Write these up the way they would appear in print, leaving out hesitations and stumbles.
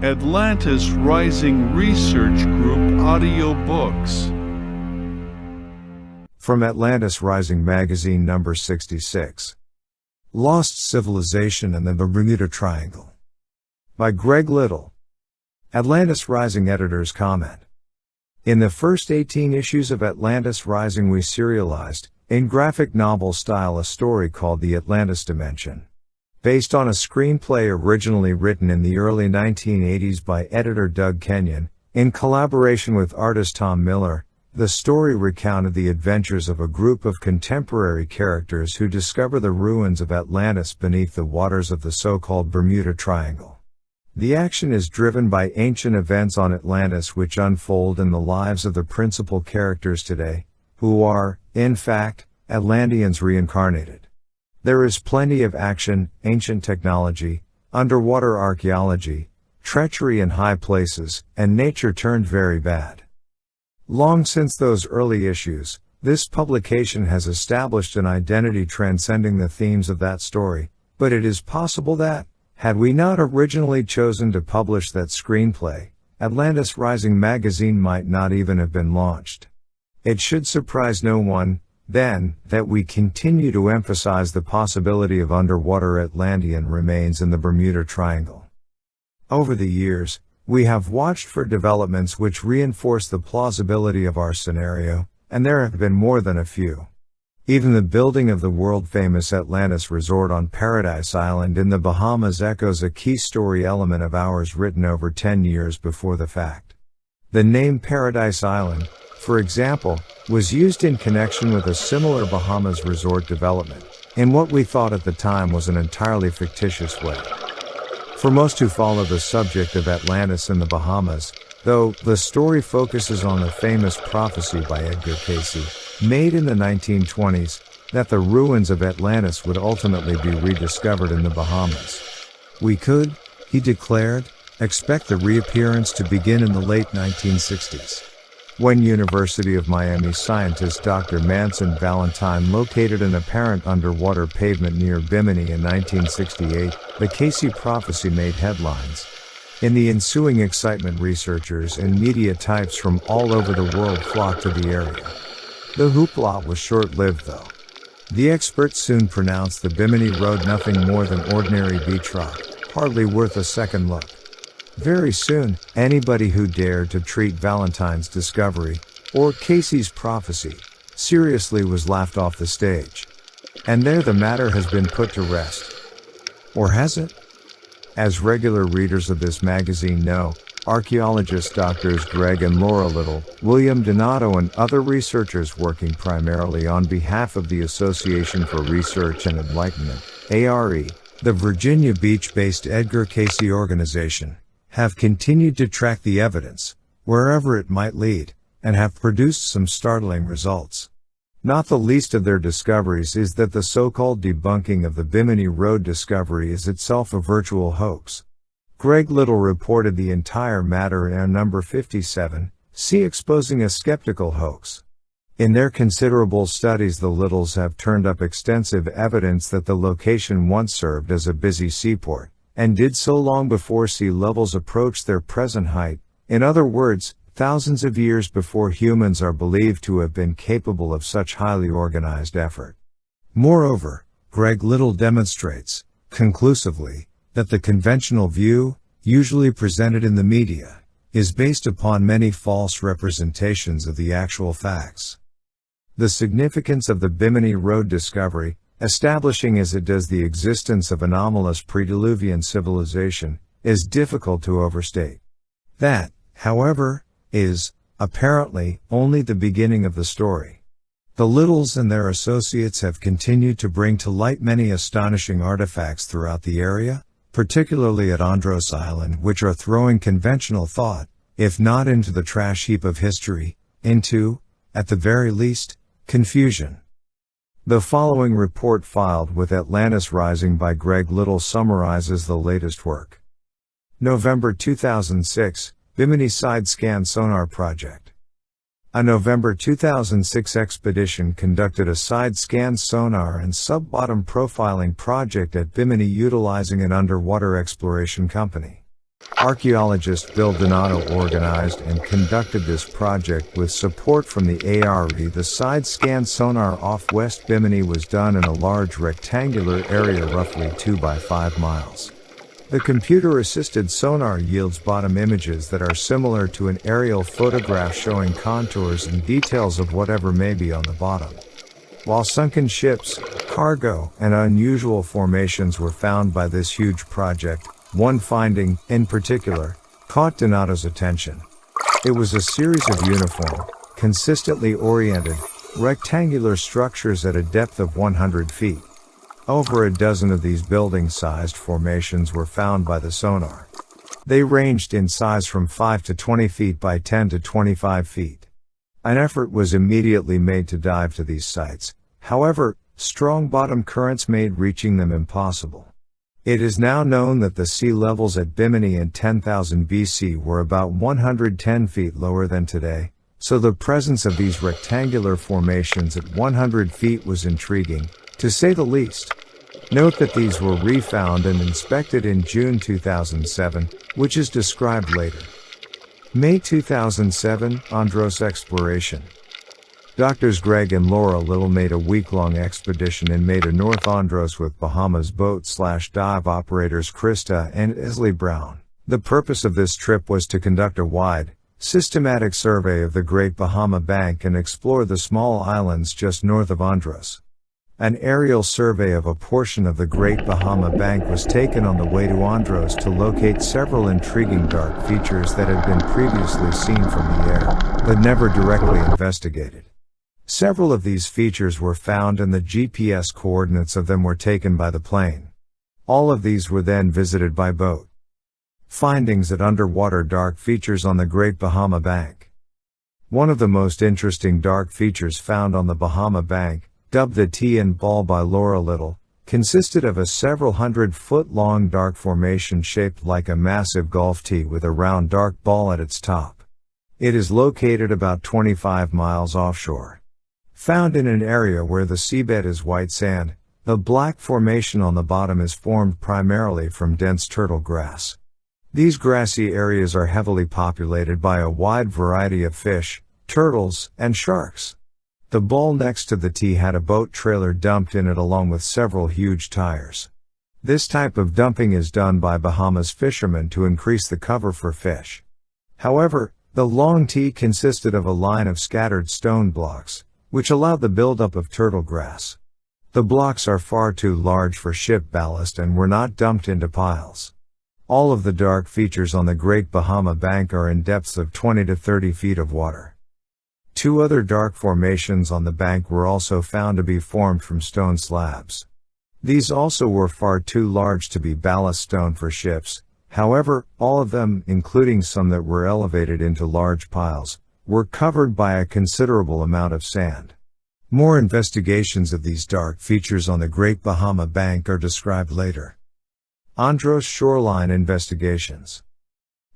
Atlantis Rising Research Group audiobooks. From Atlantis Rising Magazine number 66. Lost Civilization and the Bermuda Triangle. By Greg Little. Atlantis Rising editor's comment. In the first 18 issues of Atlantis Rising we serialized, in graphic novel style, a story called The Atlantis Dimension. Based on a screenplay originally written in the early 1980s by editor Doug Kenyon, in collaboration with artist Tom Miller, the story recounted the adventures of a group of contemporary characters who discover the ruins of Atlantis beneath the waters of the so-called Bermuda Triangle. The action is driven by ancient events on Atlantis which unfold in the lives of the principal characters today, who are, in fact, Atlanteans reincarnated. There is plenty of action, ancient technology, underwater archaeology, treachery in high places, and nature turned very bad. Long since those early issues, this publication has established an identity transcending the themes of that story, but it is possible that, had we not originally chosen to publish that screenplay, Atlantis Rising magazine might not even have been launched. It should surprise no one, then, that we continue to emphasize the possibility of underwater Atlantean remains in the Bermuda Triangle. Over the years, we have watched for developments which reinforce the plausibility of our scenario, and there have been more than a few. Even the building of the world-famous Atlantis resort on Paradise Island in the Bahamas echoes a key story element of ours written over 10 years before the fact. The name Paradise Island, for example, was used in connection with a similar Bahamas resort development, in what we thought at the time was an entirely fictitious way. For most who follow the subject of Atlantis in the Bahamas, though, the story focuses on the famous prophecy by Edgar Cayce, made in the 1920s, that the ruins of Atlantis would ultimately be rediscovered in the Bahamas. We could, he declared, expect the reappearance to begin in the late 1960s. When University of Miami scientist Dr. Manson Valentine located an apparent underwater pavement near Bimini in 1968, the Cayce prophecy made headlines. In the ensuing excitement, researchers and media types from all over the world flocked to the area. The hoopla was short-lived though. The experts soon pronounced the Bimini Road nothing more than ordinary beach rock, hardly worth a second look. Very soon, anybody who dared to treat Valentine's discovery, or Cayce's prophecy, seriously was laughed off the stage. And there the matter has been put to rest. Or has it? As regular readers of this magazine know, archaeologists Drs. Greg and Lora Little, William Donato and other researchers working primarily on behalf of the Association for Research and Enlightenment, ARE, the Virginia Beach-based Edgar Cayce organization, have continued to track the evidence, wherever it might lead, and have produced some startling results. Not the least of their discoveries is that the so-called debunking of the Bimini Road discovery is itself a virtual hoax. Greg Little reported the entire matter in number 57, see Exposing a Skeptical Hoax. In their considerable studies, the Littles have turned up extensive evidence that the location once served as a busy seaport, and did so long before sea levels approached their present height, in other words, thousands of years before humans are believed to have been capable of such highly organized effort. Moreover, Greg Little demonstrates, conclusively, that the conventional view, usually presented in the media, is based upon many false representations of the actual facts. The significance of the Bimini Road discovery, establishing as it does the existence of anomalous pre-Diluvian civilization, is difficult to overstate. That, however, is, apparently, only the beginning of the story. The Littles and their associates have continued to bring to light many astonishing artifacts throughout the area, particularly at Andros Island, which are throwing conventional thought, if not into the trash heap of history, into, at the very least, confusion. The following report filed with Atlantis Rising by Greg Little summarizes the latest work. November 2006, Bimini Side Scan Sonar Project. A November 2006 expedition conducted a side-scan sonar and sub-bottom profiling project at Bimini utilizing an underwater exploration company. Archaeologist Bill Donato organized and conducted this project with support from the ARE. The side scan sonar off West Bimini was done in a large rectangular area roughly 2 by 5 miles. The computer-assisted sonar yields bottom images that are similar to an aerial photograph showing contours and details of whatever may be on the bottom. While sunken ships, cargo, and unusual formations were found by this huge project, one finding, in particular, caught Donato's attention. It was a series of uniform, consistently oriented, rectangular structures at a depth of 100 feet. Over a dozen of these building-sized formations were found by the sonar. They ranged in size from 5 to 20 feet by 10 to 25 feet. An effort was immediately made to dive to these sites. However, strong bottom currents made reaching them impossible. It is now known that the sea levels at Bimini in 10,000 BC were about 110 feet lower than today, so the presence of these rectangular formations at 100 feet was intriguing, to say the least. Note that these were refound and inspected in June 2007, which is described later. May 2007, Andros Exploration. Doctors Greg and Lora Little made a week-long expedition in May to North Andros with Bahamas boat/dive operators Krista and Eslie Brown. The purpose of this trip was to conduct a wide, systematic survey of the Great Bahama Bank and explore the small islands just north of Andros. An aerial survey of a portion of the Great Bahama Bank was taken on the way to Andros to locate several intriguing dark features that had been previously seen from the air, but never directly investigated. Several of these features were found and the GPS coordinates of them were taken by the plane. All of these were then visited by boat. Findings at underwater dark features on the Great Bahama Bank. One of the most interesting dark features found on the Bahama Bank, dubbed the T and Ball by Lora Little, consisted of a several 100-foot-long dark formation shaped like a massive golf tee with a round dark ball at its top. It is located about 25 miles offshore. Found in an area where the seabed is white sand, the black formation on the bottom is formed primarily from dense turtle grass. These grassy areas are heavily populated by a wide variety of fish, turtles, and sharks. The ball next to the tee had a boat trailer dumped in it along with several huge tires. This type of dumping is done by Bahamas fishermen to increase the cover for fish. However, the long tee consisted of a line of scattered stone blocks, which allowed the buildup of turtle grass. The blocks are far too large for ship ballast and were not dumped into piles. All of the dark features on the Great Bahama Bank are in depths of 20 to 30 feet of water. 2 other dark formations on the bank were also found to be formed from stone slabs. These also were far too large to be ballast stone for ships. However, all of them, including some that were elevated into large piles, were covered by a considerable amount of sand. More investigations of these dark features on the Great Bahama Bank are described later. Andros shoreline investigations.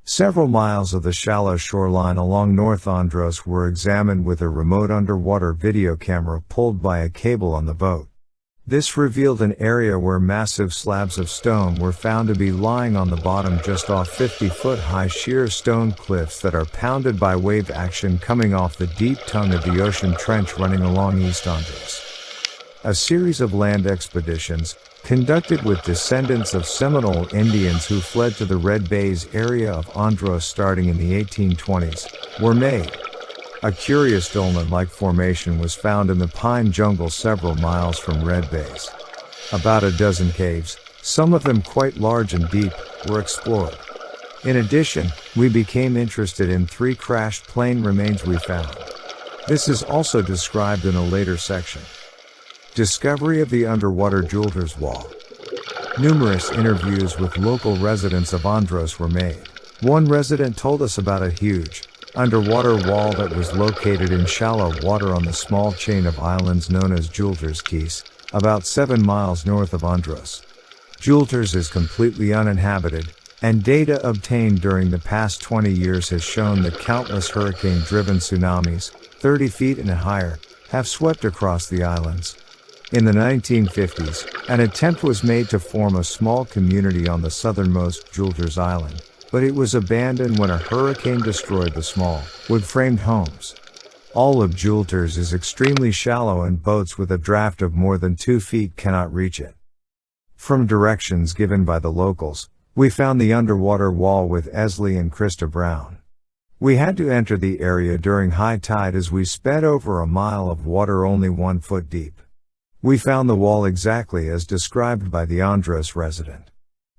Several miles of the shallow shoreline along North Andros were examined with a remote underwater video camera pulled by a cable on the boat. This revealed an area where massive slabs of stone were found to be lying on the bottom just off 50-foot-high sheer stone cliffs that are pounded by wave action coming off the deep tongue of the ocean trench running along East Andros. A series of land expeditions, conducted with descendants of Seminole Indians who fled to the Red Bays area of Andros starting in the 1820s, were made. A curious dolmen-like formation was found in the pine jungle several miles from Red Bays. About a dozen caves, some of them quite large and deep, were explored. In addition, we became interested in 3 crashed plane remains we found. This is also described in a later section. Discovery of the underwater Jeweler's Wall. Numerous interviews with local residents of Andros were made. One resident told us about a huge, underwater wall that was located in shallow water on the small chain of islands known as Jeweler's Keys, about 7 miles north of Andros. Jeweler's is completely uninhabited, and data obtained during the past 20 years has shown that countless hurricane-driven tsunamis, 30 feet and higher, have swept across the islands. In the 1950s, an attempt was made to form a small community on the southernmost Jeweler's Island, but it was abandoned when a hurricane destroyed the small, wood-framed homes. All of Gibraltar's is extremely shallow and boats with a draft of more than 2 feet cannot reach it. From directions given by the locals, we found the underwater wall with Eslie and Krista Brown. We had to enter the area during high tide as we sped over a mile of water only 1 foot deep. We found the wall exactly as described by the Andros resident.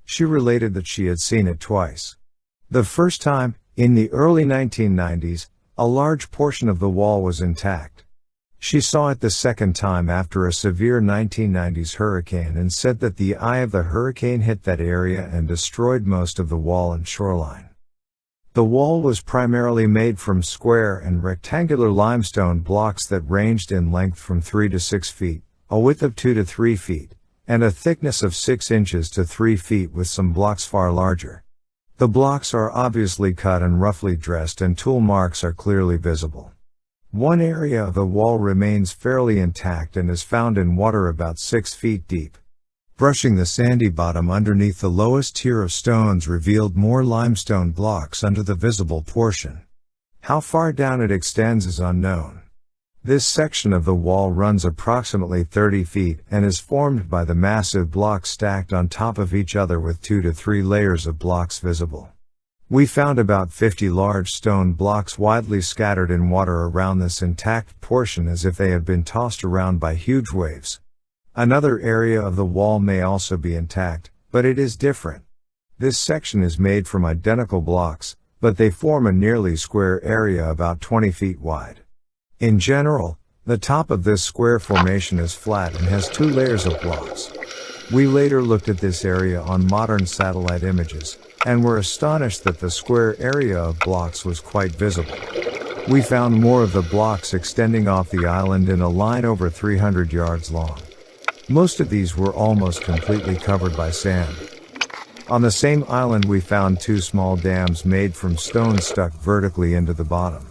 She related that she had seen it twice. The first time, in the early 1990s, a large portion of the wall was intact. She saw it the second time after a severe 1990s hurricane and said that the eye of the hurricane hit that area and destroyed most of the wall and shoreline. The wall was primarily made from square and rectangular limestone blocks that ranged in length from 3 to 6 feet, a width of 2 to 3 feet, and a thickness of 6 inches to 3 feet with some blocks far larger. The blocks are obviously cut and roughly dressed and tool marks are clearly visible. One area of the wall remains fairly intact and is found in water about 6 feet deep. Brushing the sandy bottom underneath the lowest tier of stones revealed more limestone blocks under the visible portion. How far down it extends is unknown. This section of the wall runs approximately 30 feet and is formed by the massive blocks stacked on top of each other with 2 to 3 layers of blocks visible. We found about 50 large stone blocks widely scattered in water around this intact portion as if they had been tossed around by huge waves. Another area of the wall may also be intact, but it is different. This section is made from identical blocks, but they form a nearly square area about 20 feet wide. In general, the top of this square formation is flat and has 2 layers of blocks. We later looked at this area on modern satellite images, and were astonished that the square area of blocks was quite visible. We found more of the blocks extending off the island in a line over 300 yards long. Most of these were almost completely covered by sand. On the same island we found 2 small dams made from stone stuck vertically into the bottom.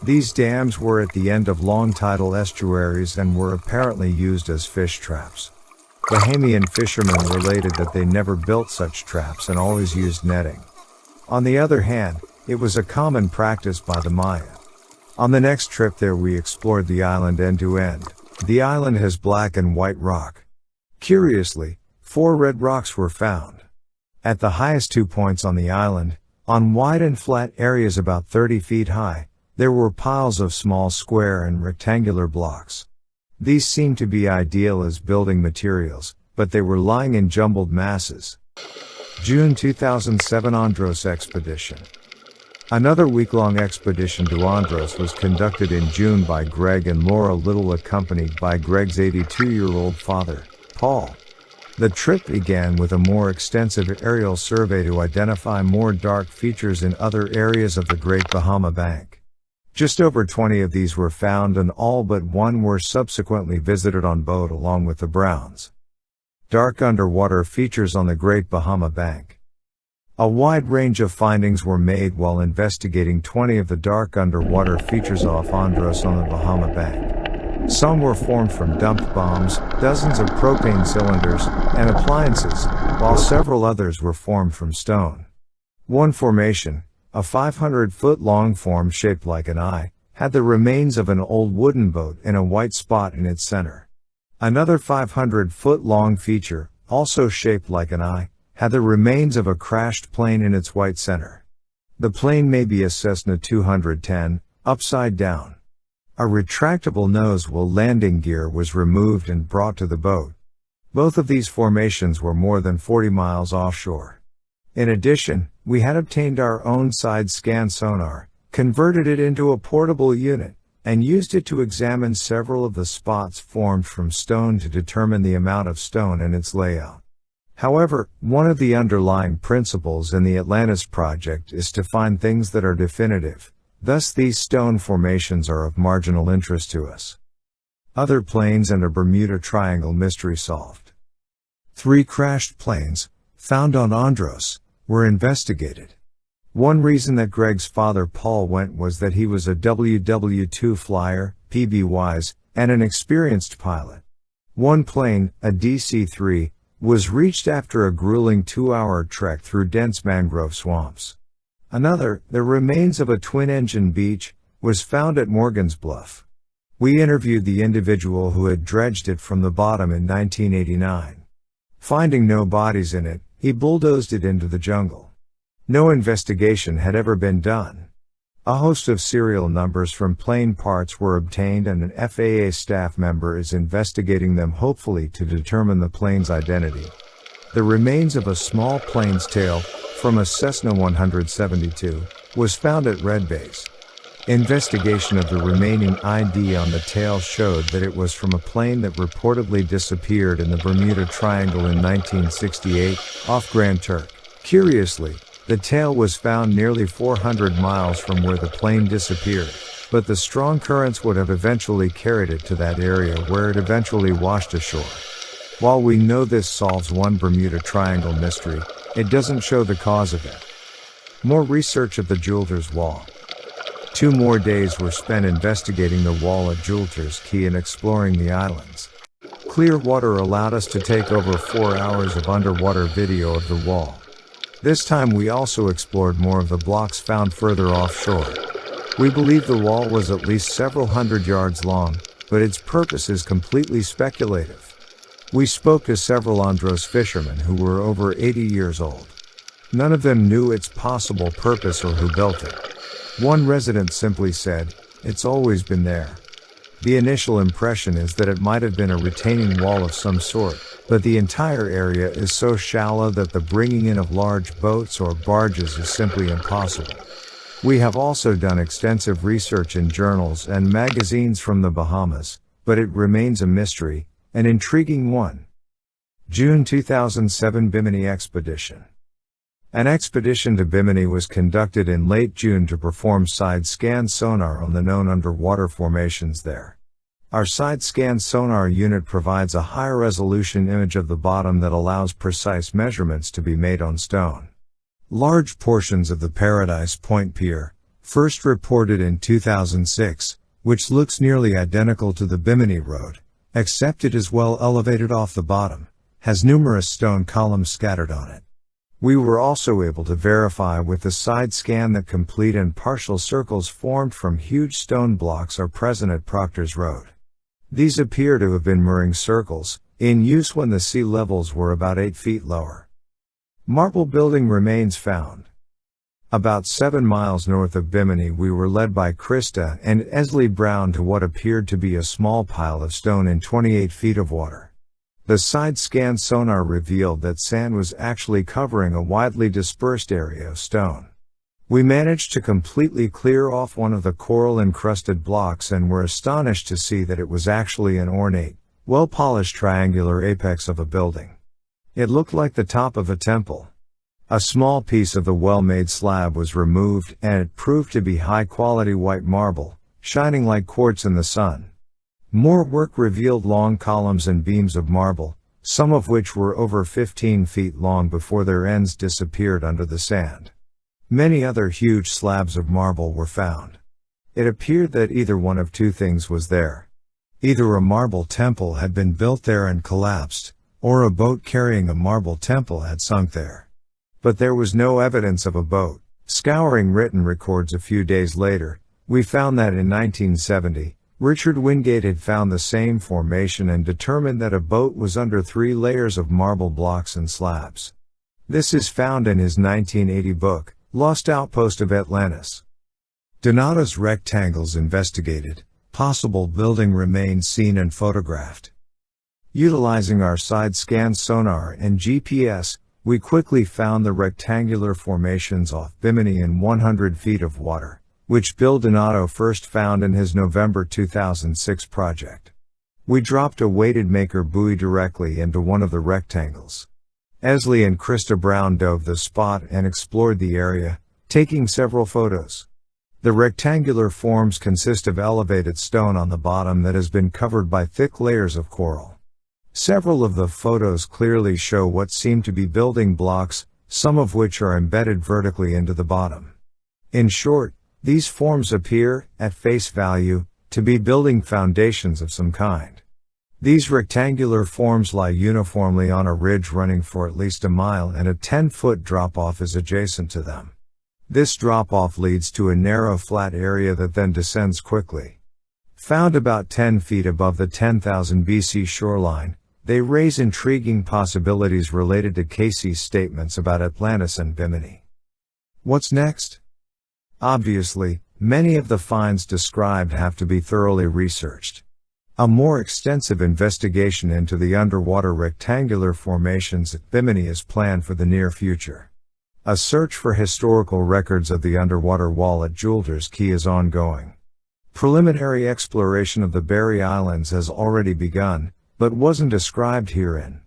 These dams were at the end of long tidal estuaries and were apparently used as fish traps. Bahamian fishermen related that they never built such traps and always used netting. On the other hand, it was a common practice by the Maya. On the next trip there we explored the island end to end. The island has black and white rock. Curiously, 4 red rocks were found. At the highest 2 points on the island, on wide and flat areas about 30 feet high, there were piles of small square and rectangular blocks. These seemed to be ideal as building materials, but they were lying in jumbled masses. June 2007 Andros Expedition. Another week-long expedition to Andros was conducted in June by Greg and Lora Little accompanied by Greg's 82-year-old father, Paul. The trip began with a more extensive aerial survey to identify more dark features in other areas of the Great Bahama Bank. Just over 20 of these were found and all but 1 were subsequently visited on boat along with the Browns. Dark underwater features on the Great Bahama Bank. A wide range of findings were made while investigating 20 of the dark underwater features off Andros on the Bahama Bank. Some were formed from dumped bombs, dozens of propane cylinders, and appliances, while several others were formed from stone. One formation, a 500-foot-long form shaped like an eye, had the remains of an old wooden boat in a white spot in its center. Another 500-foot-long feature, also shaped like an eye, had the remains of a crashed plane in its white center. The plane may be a Cessna 210, upside down. A retractable nose-wheel landing gear was removed and brought to the boat. Both of these formations were more than 40 miles offshore. In addition, we had obtained our own side-scan sonar, converted it into a portable unit, and used it to examine several of the spots formed from stone to determine the amount of stone and its layout. However, one of the underlying principles in the Atlantis project is to find things that are definitive, thus these stone formations are of marginal interest to us. Other planes and a Bermuda Triangle mystery solved. 3 crashed planes, found on Andros, were investigated. One reason that Greg's father Paul went was that he was a WW2 flyer, PB-wise, and an experienced pilot. One plane, a DC-3, was reached after a grueling 2-hour trek through dense mangrove swamps. Another, the remains of a twin-engine beach, was found at Morgan's Bluff. We interviewed the individual who had dredged it from the bottom in 1989. Finding no bodies in it, he bulldozed it into the jungle. No investigation had ever been done. A host of serial numbers from plane parts were obtained and an FAA staff member is investigating them, hopefully to determine the plane's identity. The remains of a small plane's tail, from a Cessna 172, was found at Red Base. Investigation of the remaining ID on the tail showed that it was from a plane that reportedly disappeared in the Bermuda Triangle in 1968, off Grand Turk. Curiously, the tail was found nearly 400 miles from where the plane disappeared, but the strong currents would have eventually carried it to that area where it eventually washed ashore. While we know this solves one Bermuda Triangle mystery, it doesn't show the cause of it. More research of the Jewelter's Wall. 2 more days were spent investigating the wall at Jewelter's Key and exploring the islands. Clear water allowed us to take over 4 hours of underwater video of the wall. This time we also explored more of the blocks found further offshore. We believe the wall was at least several hundred yards long, but its purpose is completely speculative. We spoke to several Andros fishermen who were over 80 years old. None of them knew its possible purpose or who built it. One resident simply said, "It's always been there." The initial impression is that it might have been a retaining wall of some sort, but the entire area is so shallow that the bringing in of large boats or barges is simply impossible. We have also done extensive research in journals and magazines from the Bahamas, but it remains a mystery, an intriguing one. June 2007 Bimini Expedition. An expedition to Bimini was conducted in late June to perform side-scan sonar on the known underwater formations there. Our side-scan sonar unit provides a high-resolution image of the bottom that allows precise measurements to be made on stone. Large portions of the Paradise Point Pier, first reported in 2006, which looks nearly identical to the Bimini Road, except it is well elevated off the bottom, has numerous stone columns scattered on it. We were also able to verify with the side scan that complete and partial circles formed from huge stone blocks are present at Proctor's Road. These appear to have been mooring circles, in use when the sea levels were about 8 feet lower. Marble building remains found. About 7 miles north of Bimini we were led by Krista and Eslie Brown to what appeared to be a small pile of stone in 28 feet of water. The side-scan sonar revealed that sand was actually covering a widely dispersed area of stone. We managed to completely clear off one of the coral-encrusted blocks and were astonished to see that it was actually an ornate, well-polished triangular apex of a building. It looked like the top of a temple. A small piece of the well-made slab was removed and it proved to be high-quality white marble, shining like quartz in the sun. More work revealed long columns and beams of marble, some of which were over 15 feet long before their ends disappeared under the sand. Many other huge slabs of marble were found. It appeared that either one of 2 things was there. Either a marble temple had been built there and collapsed, or a boat carrying a marble temple had sunk there. But there was no evidence of a boat. Scouring written records a few days later, we found that in 1970, Richard Wingate had found the same formation and determined that a boat was under 3 layers of marble blocks and slabs. This is found in his 1980 book, Lost Outpost of Atlantis. Donato's rectangles investigated, possible building remains seen and photographed. Utilizing our side-scan sonar and GPS, we quickly found the rectangular formations off Bimini in 100 feet of water, which Bill Donato first found in his November 2006 project. We dropped a weighted maker buoy directly into one of the rectangles. Eslie and Krista Brown dove the spot and explored the area, taking several photos. The rectangular forms consist of elevated stone on the bottom that has been covered by thick layers of coral. Several of the photos clearly show what seem to be building blocks, some of which are embedded vertically into the bottom. In short, these forms appear, at face value, to be building foundations of some kind. These rectangular forms lie uniformly on a ridge running for at least a mile, and a 10-foot drop-off is adjacent to them. This drop-off leads to a narrow flat area that then descends quickly. Found about 10 feet above the 10,000 BC shoreline, they raise intriguing possibilities related to Casey's statements about Atlantis and Bimini. What's next? Obviously, many of the finds described have to be thoroughly researched. A more extensive investigation into the underwater rectangular formations at Bimini is planned for the near future. A search for historical records of the underwater wall at Julder's Key is ongoing. Preliminary exploration of the Berry Islands has already begun, but wasn't described herein.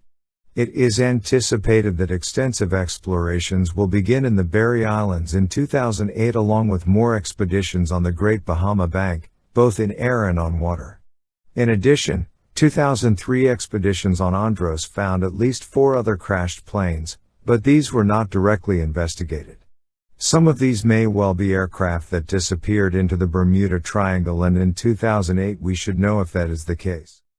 It is anticipated that extensive explorations will begin in the Berry Islands in 2008, along with more expeditions on the Great Bahama Bank, both in air and on water. In addition, 2003 expeditions on Andros found at least 4 other crashed planes, but these were not directly investigated. Some of these may well be aircraft that disappeared into the Bermuda Triangle, and in 2008 we should know if that is the case.